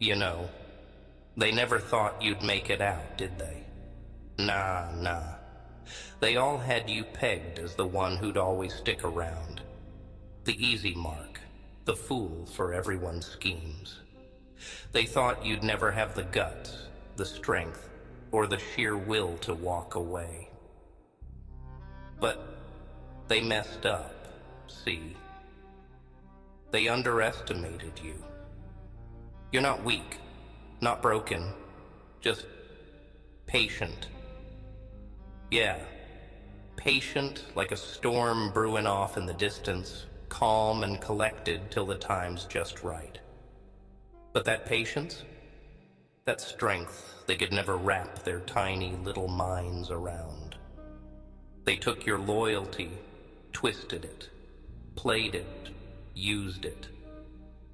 You know, they never thought you'd make it out, did they? Nah. They all had you pegged as the one who'd always stick around. The easy mark, the fool for everyone's schemes. They thought you'd never have the guts, the strength, or the sheer will to walk away. But they messed up, see? They underestimated you. You're not weak, not broken, just patient. Yeah, patient like a storm brewing off in the distance, calm and collected till the time's just right. But that patience, that strength they could never wrap their tiny little minds around. They took your loyalty, twisted it, played it, used it.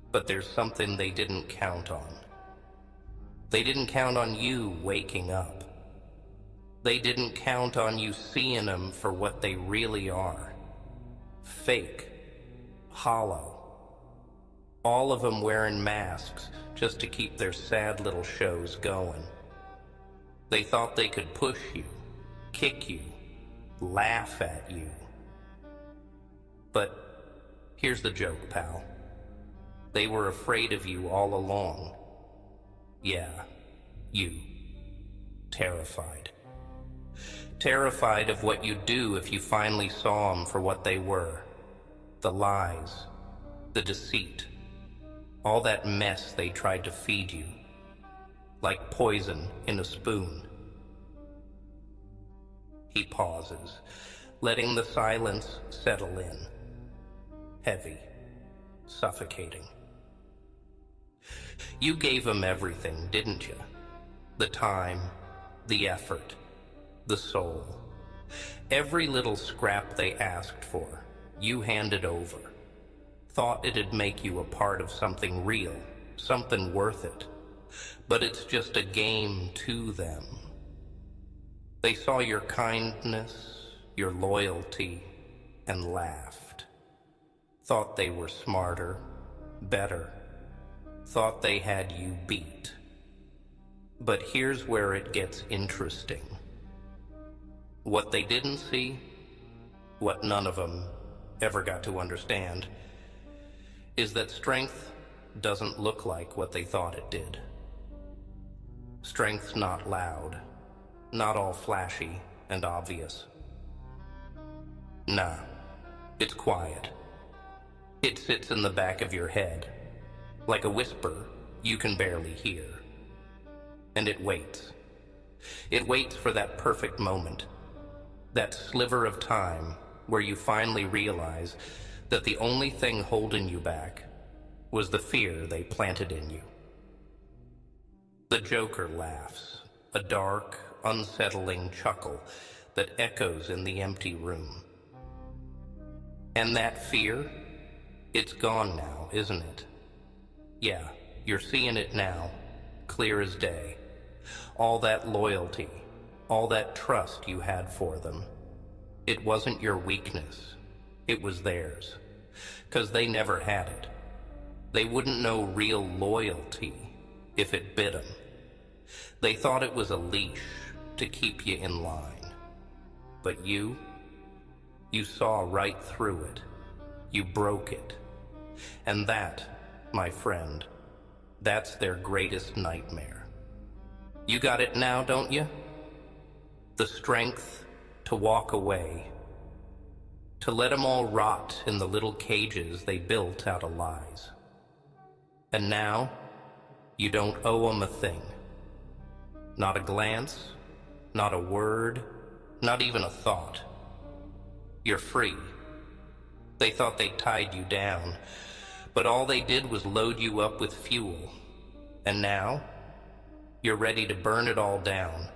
But there's something they didn't count on. They didn't count on you waking up. They didn't count on you seeing them for what they really are. Fake. Hollow. All of them wearing masks just to keep their sad little shows going. They thought they could push you, kick you, laugh at you. But here's the joke, pal. They were afraid of you all along. Yeah, you. Terrified. Terrified of what you'd do if you finally saw them for what they were. The lies, the deceit, all that mess they tried to feed you, like poison in a spoon. He pauses, letting the silence settle in. Heavy, suffocating. You gave them everything, didn't you? The time, the effort, the soul. Every little scrap they asked for, you handed over. Thought it'd make you a part of something real, something worth it. But it's just a game to them. They saw your kindness, your loyalty, and laughed. Thought they were smarter, better. Thought they had you beat. But here's where it gets interesting. What they didn't see, what none of them ever got to understand, is that strength doesn't look like what they thought it did. Strength's not loud, not all flashy and obvious. Nah, it's quiet. It sits in the back of your head, like a whisper you can barely hear. And it waits. It waits for that perfect moment, that sliver of time where you finally realize that the only thing holding you back was the fear they planted in you. The Joker laughs, a dark, unsettling chuckle that echoes in the empty room. And that fear, it's gone now, isn't it? Yeah, you're seeing it now, clear as day. All that loyalty, all that trust you had for them. It wasn't your weakness, it was theirs. 'Cause they never had it. They wouldn't know real loyalty if it bit them. They thought it was a leash to keep you in line. But you saw right through it. You broke it. And that, my friend, that's their greatest nightmare. You got it now, don't you? The strength to walk away, to let them all rot in the little cages they built out of lies. And now, you don't owe them a thing. Not a glance, not a word, not even a thought. You're free. They thought they tied you down, but all they did was load you up with fuel. And now, you're ready to burn it all down.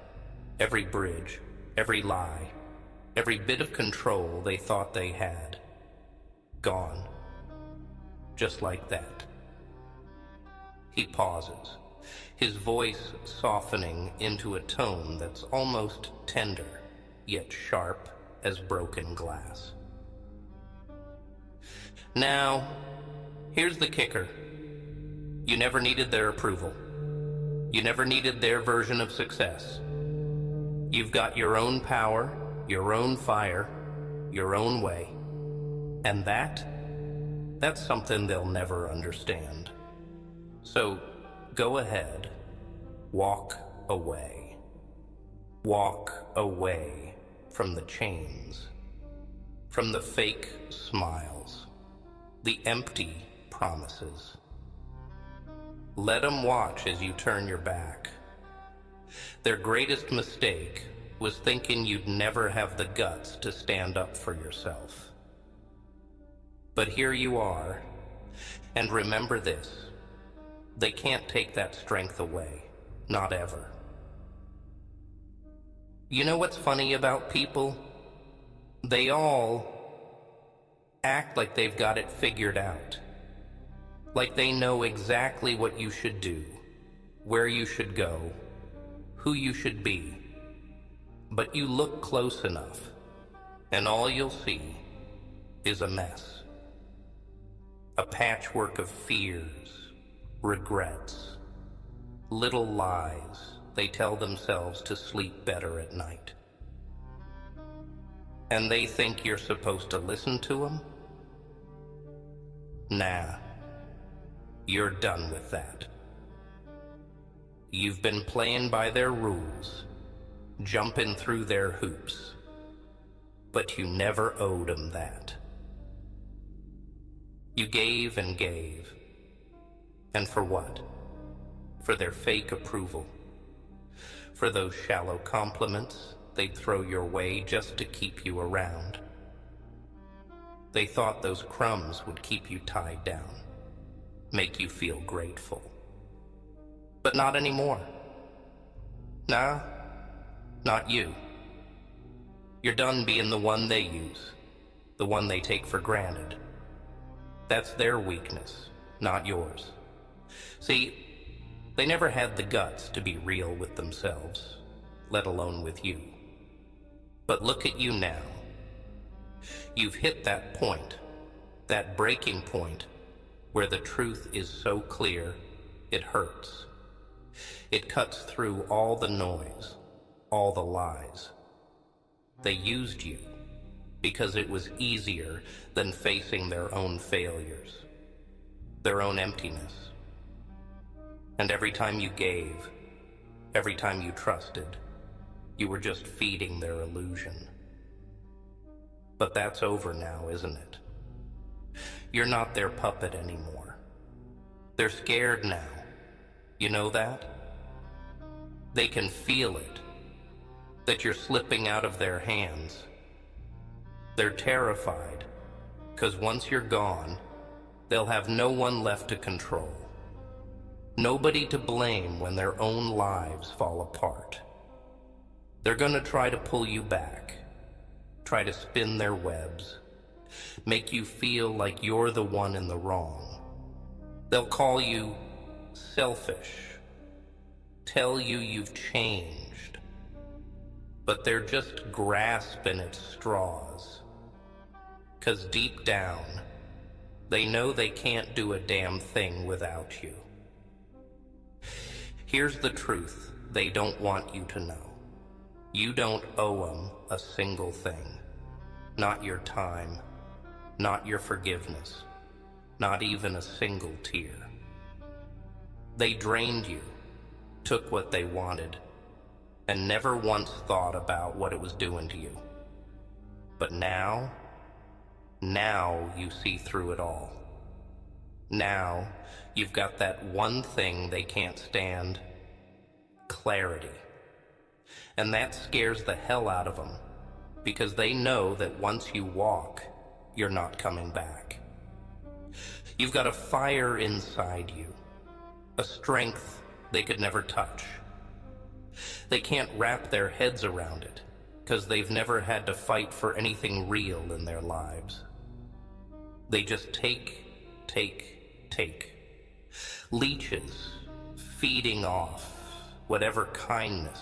Every bridge, every lie, every bit of control they thought they had. Gone. Just like that. He pauses, his voice softening into a tone that's almost tender, yet sharp as broken glass. Now, here's the kicker. You never needed their approval. You never needed their version of success. You've got your own power, your own fire, your own way. And that's something they'll never understand. So go ahead, walk away. Walk away from the chains, from the fake smiles, the empty promises. Let them watch as you turn your back. Their greatest mistake was thinking you'd never have the guts to stand up for yourself. But here you are, and remember this, they can't take that strength away, not ever. You know what's funny about people? They all act like they've got it figured out. Like they know exactly what you should do, where you should go, who you should be. But you look close enough, and all you'll see is a mess. A patchwork of fears, regrets, little lies they tell themselves to sleep better at night. And they think you're supposed to listen to them? Nah. You're done with that. You've been playing by their rules, jumping through their hoops, but you never owed them that. You gave and gave. And for what? For their fake approval. For those shallow compliments they'd throw your way just to keep you around. They thought those crumbs would keep you tied down, make you feel grateful. But not anymore. Nah, not you. You're done being the one they use, the one they take for granted. That's their weakness, not yours. See, they never had the guts to be real with themselves, let alone with you. But look at you now. You've hit that point, that breaking point, where the truth is so clear, it hurts. It cuts through all the noise, all the lies. They used you because it was easier than facing their own failures, their own emptiness. And every time you gave, every time you trusted, you were just feeding their illusion. But that's over now, isn't it? You're not their puppet anymore. They're scared now. You know that? They can feel it, that you're slipping out of their hands. They're terrified, because once you're gone, they'll have no one left to control. Nobody to blame when their own lives fall apart. They're gonna try to pull you back, try to spin their webs, make you feel like you're the one in the wrong. They'll call you selfish, tell you you've changed, but they're just grasping at straws. 'Cause deep down, they know they can't do a damn thing without you. Here's the truth they don't want you to know. You don't owe them a single thing. Not your time, not your forgiveness, not even a single tear. They drained you, took what they wanted, and never once thought about what it was doing to you. But now you see through it all. Now you've got that one thing they can't stand, clarity. And that scares the hell out of them, because they know that once you walk, you're not coming back. You've got a fire inside you, a strength they could never touch. They can't wrap their heads around it, because they've never had to fight for anything real in their lives. They just take. Leeches, feeding off whatever kindness,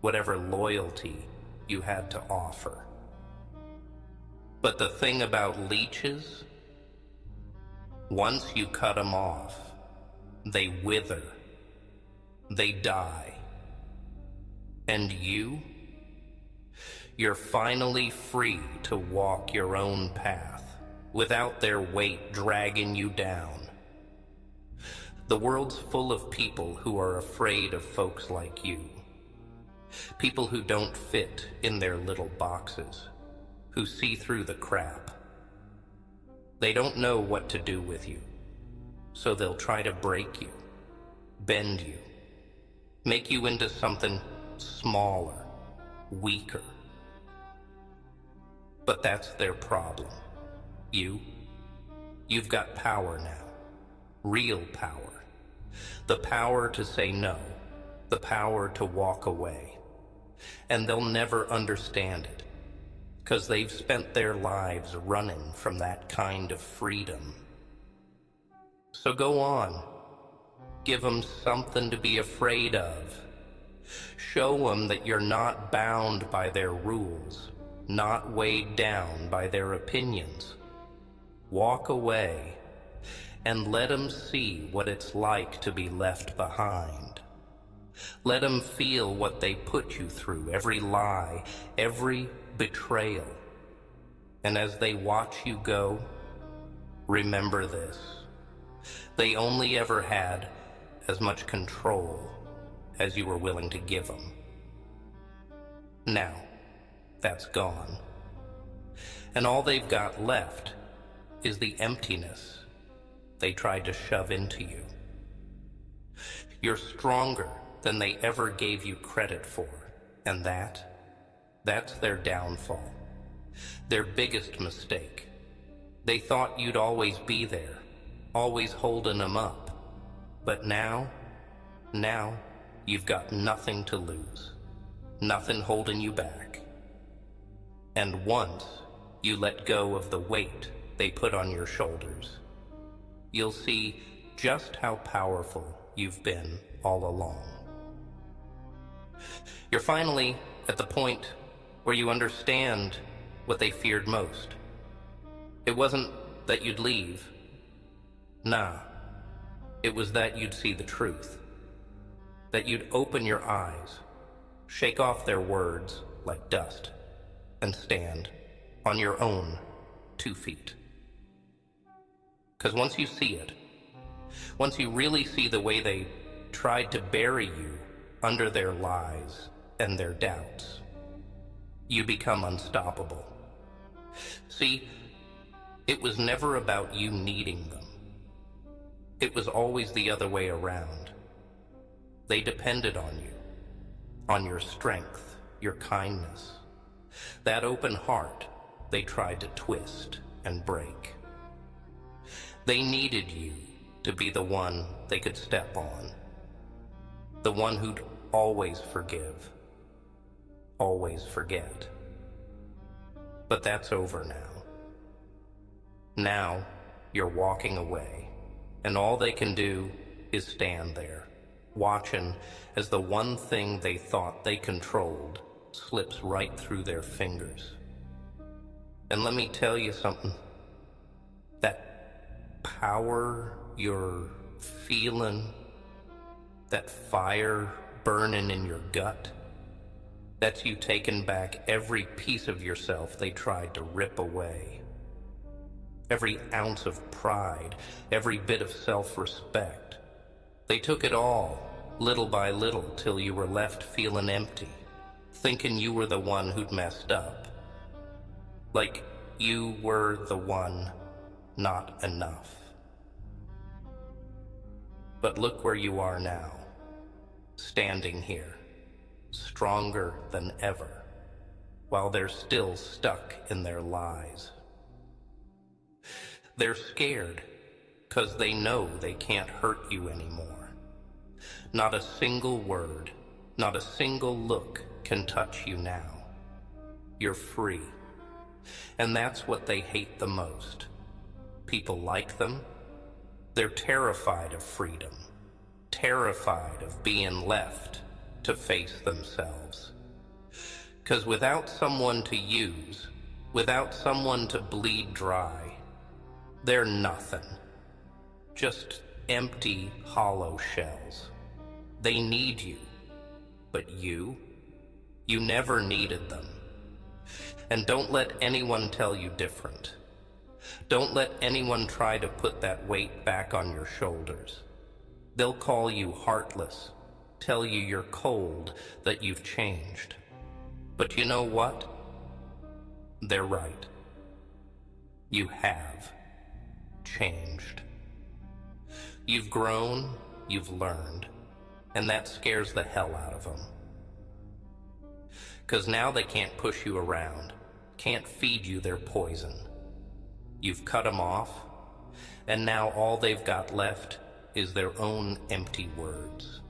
whatever loyalty you had to offer. But the thing about leeches, once you cut them off, They wither. They die. And you're finally free to walk your own path without their weight dragging you down. The world's full of people who are afraid of folks like you. People who don't fit in their little boxes, who see through the crap. They don't know what to do with you, so they'll try to break you, bend you, make you into something smaller, weaker. But that's their problem. You've got power now. Real power. The power to say no. The power to walk away. And they'll never understand it, because they've spent their lives running from that kind of freedom. So go on. Give them something to be afraid of. Show them that you're not bound by their rules, not weighed down by their opinions. Walk away and let them see what it's like to be left behind. Let them feel what they put you through, every lie, every betrayal. And as they watch you go, remember this: they only ever had as much control as you were willing to give them. Now, that's gone. And all they've got left is the emptiness they tried to shove into you. You're stronger than they ever gave you credit for, and that's their downfall, their biggest mistake. They thought you'd always be there, always holding them up. But now you've got nothing to lose, nothing holding you back. And once you let go of the weight they put on your shoulders, you'll see just how powerful you've been all along. You're finally at the point where you understand what they feared most. It wasn't that you'd leave. Nah. It was that you'd see the truth. That you'd open your eyes, shake off their words like dust, and stand on your own 2 feet. 'Cause once you see it, once you really see the way they tried to bury you under their lies and their doubts, you become unstoppable. See, it was never about you needing them. It was always the other way around. They depended on you, on your strength, your kindness. That open heart they tried to twist and break. They needed you to be the one they could step on, the one who'd always forgive, always forget. But that's over now. Now you're walking away, and all they can do is stand there, watching as the one thing they thought they controlled slips right through their fingers. And let me tell you something. That power you're feeling, that fire burning in your gut, that's you taking back every piece of yourself they tried to rip away. Every ounce of pride, every bit of self-respect. They took it all, little by little, till you were left feeling empty, thinking you were the one who'd messed up. Like you were the one not enough. But look where you are now, standing here, stronger than ever, while they're still stuck in their lies. They're scared, 'cause they know they can't hurt you anymore. Not a single word, not a single look can touch you now. You're free. And that's what they hate the most. People like them. They're terrified of freedom, terrified of being left to face themselves. 'Cause without someone to use, without someone to bleed dry, they're nothing. Just empty, hollow shells. They need you, but you never needed them. And don't let anyone tell you different. Don't let anyone try to put that weight back on your shoulders. They'll call you heartless, tell you you're cold, that you've changed. But you know what? They're right. You have changed. You've grown, you've learned, and that scares the hell out of them. 'Cause now they can't push you around, can't feed you their poison. You've cut them off, and now all they've got left is their own empty words.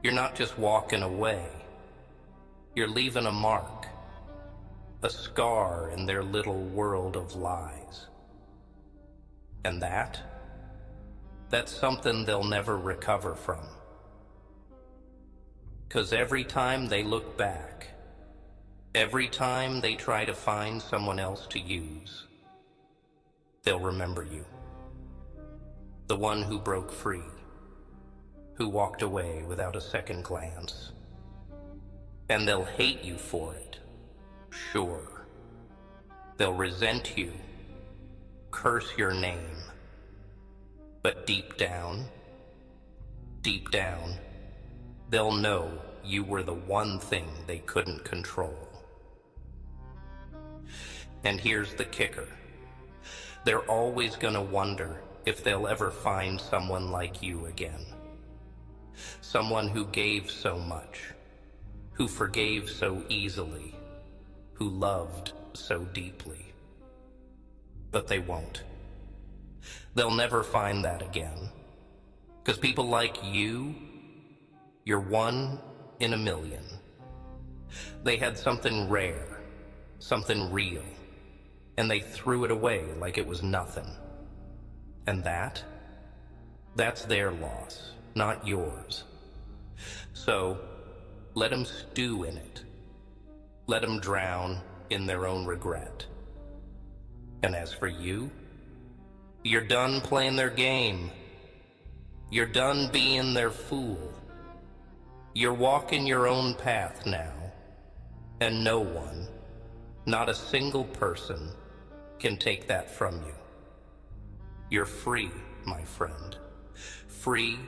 You're not just walking away, you're leaving a mark, a scar in their little world of lies. And that's something they'll never recover from. 'Cause every time they look back, every time they try to find someone else to use, they'll remember you. The one who broke free, who walked away without a second glance. And they'll hate you for it, sure. They'll resent you, curse your name. But deep down, they'll know you were the one thing they couldn't control. And here's the kicker. They're always gonna wonder if they'll ever find someone like you again. Someone who gave so much, who forgave so easily, who loved so deeply. But they won't. They'll never find that again. 'Cause people like you, you're one in a million. They had something rare, something real, and they threw it away like it was nothing. And that's their loss, not yours. So let them stew in it. Let them drown in their own regret. And as for you, you're done playing their game. You're done being their fool. You're walking your own path now, and no one, not a single person, can take that from you. You're free, my friend. Free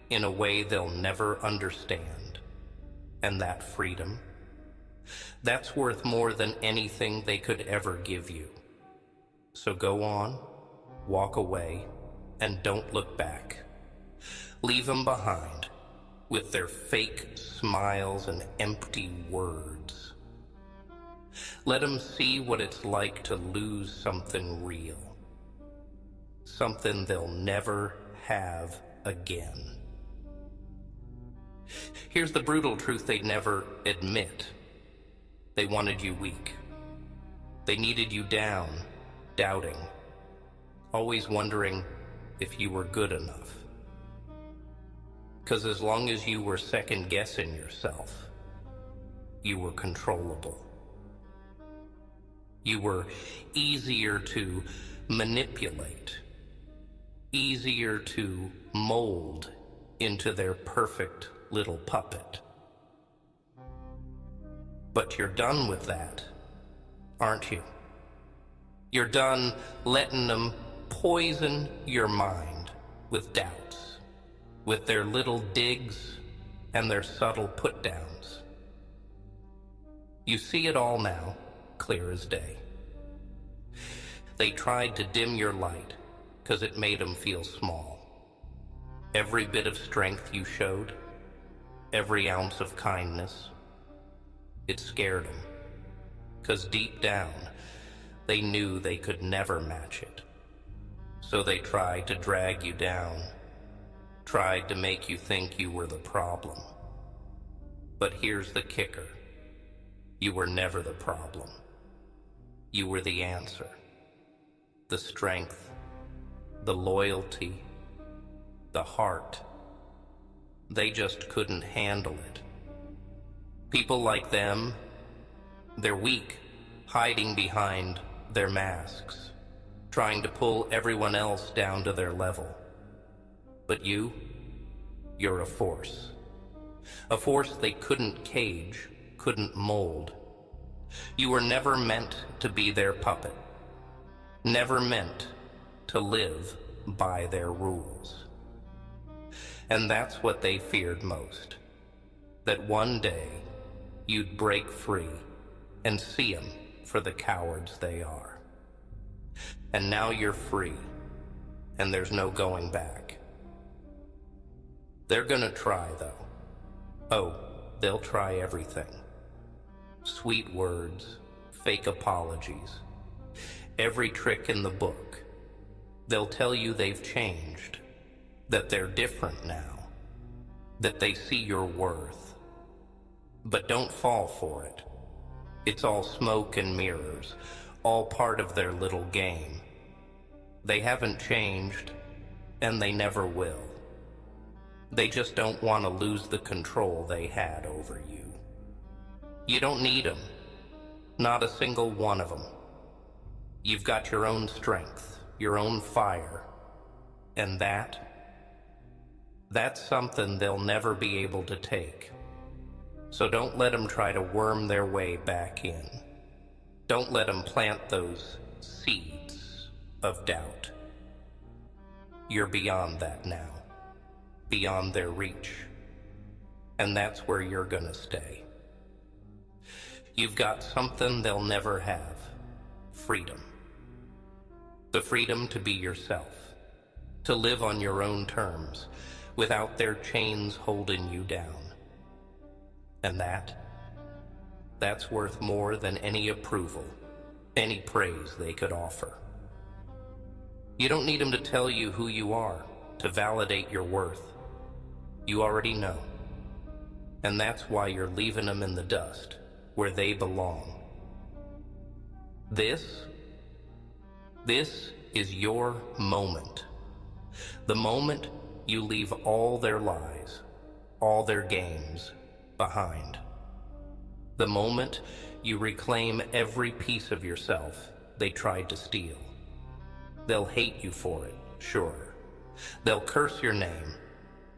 in a way they'll never understand. And that freedom, that's worth more than anything they could ever give you. So go on, walk away, and don't look back. Leave them behind with their fake smiles and empty words. Let them see what it's like to lose something real. Something they'll never have again. Here's the brutal truth they'd never admit. They wanted you weak. They needed you down, doubting, always wondering if you were good enough. 'Cause as long as you were second-guessing yourself, you were controllable. You were easier to manipulate, easier to mold into their perfect little puppet. But you're done with that, aren't you? You're done letting them poison your mind with doubts, with their little digs and their subtle put-downs. You see it all now, clear as day. They tried to dim your light because it made them feel small. Every bit of strength you showed, every ounce of kindness, it scared them. Because deep down, they knew they could never match it. So they tried to drag you down, tried to make you think you were the problem. But here's the kicker. You were never the problem. You were the answer. The strength, the loyalty, the heart. They just couldn't handle it. People like them, they're weak, hiding behind their masks, trying to pull everyone else down to their level. But you're a force. A force they couldn't cage, couldn't mold. You were never meant to be their puppet. Never meant to live by their rules. And that's what they feared most. That one day you'd break free and see them for the cowards they are. And now you're free, and there's no going back. They're gonna try, though. Oh, they'll try everything. Sweet words, fake apologies, every trick in the book. They'll tell you they've changed, that they're different now, that they see your worth. But don't fall for it. It's all smoke and mirrors, all part of their little game. They haven't changed, and they never will. They just don't want to lose the control they had over you. You don't need them, not a single one of them. You've got your own strength, your own fire, and that's something they'll never be able to take. So don't let them try to worm their way back in. Don't let them plant those seeds of doubt. You're beyond that now, beyond their reach, and that's where you're gonna stay. You've got something they'll never have, freedom. The freedom to be yourself, to live on your own terms, without their chains holding you down. And that's worth more than any approval, any praise they could offer. You don't need them to tell you who you are, to validate your worth. You already know. And that's why you're leaving them in the dust, where they belong. This is your moment. The moment you leave all their lies, all their games behind. The moment you reclaim every piece of yourself they tried to steal. They'll hate you for it, sure. They'll curse your name,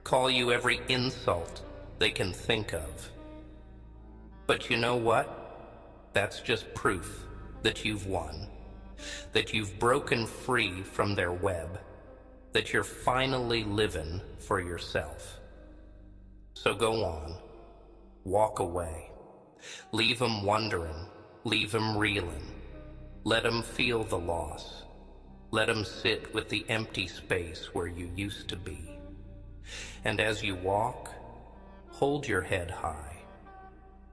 call you every insult they can think of. But you know what? That's just proof that you've won, that you've broken free from their web, that you're finally living for yourself. So go on, walk away, leave them wondering, leave them reeling, let them feel the loss, let them sit with the empty space where you used to be. And as you walk, hold your head high,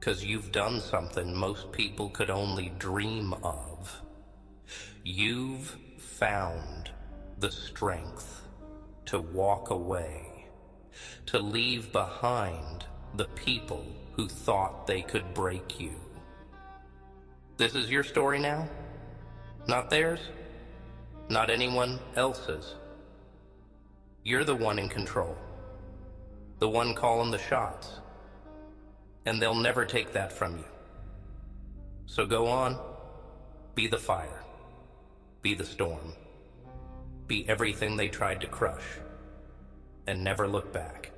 'cause you've done something most people could only dream of. You've found the strength to walk away, to leave behind the people who thought they could break you. This is your story now, not theirs, not anyone else's. You're the one in control, the one calling the shots, and they'll never take that from you. So go on, be the fire, be the storm, be everything they tried to crush, and never look back.